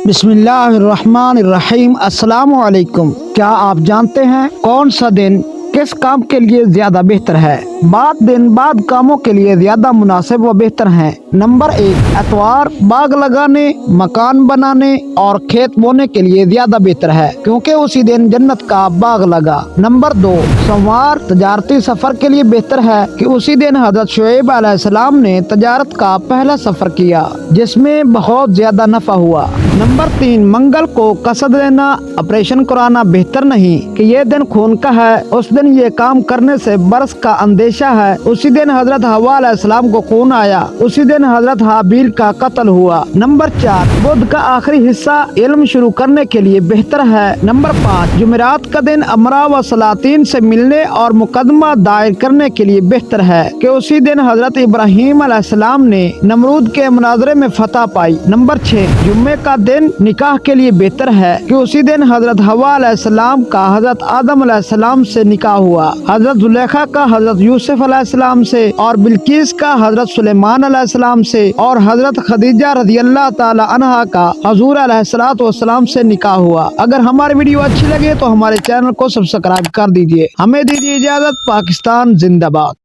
بسم اللہ الرحمن الرحیم۔ السلام علیکم۔ کیا آپ جانتے ہیں کون سا دن کس کام کے لیے زیادہ بہتر ہے؟ بعض دن بعض کاموں کے لیے زیادہ مناسب و بہتر ہیں۔ نمبر 1، اتوار باغ لگانے، مکان بنانے اور کھیت بونے کے لیے زیادہ بہتر ہے کیونکہ اسی دن جنت کا باغ لگا۔ نمبر 2، سوموار تجارتی سفر کے لیے بہتر ہے کہ اسی دن حضرت شعیب علیہ السلام نے تجارت کا پہلا سفر کیا جس میں بہت زیادہ نفع ہوا۔ نمبر 3، منگل کو قصد لینا، آپریشن کرانا بہتر نہیں کہ یہ دن خون کا ہے، اس دن یہ کام کرنے سے برس کا اندیشہ ہے۔ اسی دن حضرت حوا علیہ السلام کو خون آیا، اسی دن حضرت حابیل کا قتل ہوا۔ نمبر 4، بدھ کا آخری حصہ علم شروع کرنے کے لیے بہتر ہے۔ نمبر 5، جمعرات کا دن امراء و سلاطین سے ملنے اور مقدمہ دائر کرنے کے لیے بہتر ہے کہ اسی دن حضرت ابراہیم علیہ السلام نے نمرود کے مناظرے میں فتح پائی۔ نمبر 6، جمعے کا دن نکاح کے لیے بہتر ہے کہ اسی دن حضرت حوا علیہ السلام کا حضرت آدم علیہ السلام سے نکاح ہوا، حضرت زلیخا کا حضرت یوسف علیہ السلام سے اور بلقیس کا حضرت سلیمان علیہ السلام سے اور حضرت خدیجہ رضی اللہ تعالی عنہا کا حضور علیہ السلام سے نکاح ہوا۔ اگر ہماری ویڈیو اچھی لگے تو ہمارے چینل کو سبسکرائب کر دیجیے۔ ہمیں دیجیے اجازت۔ پاکستان زندہ باد۔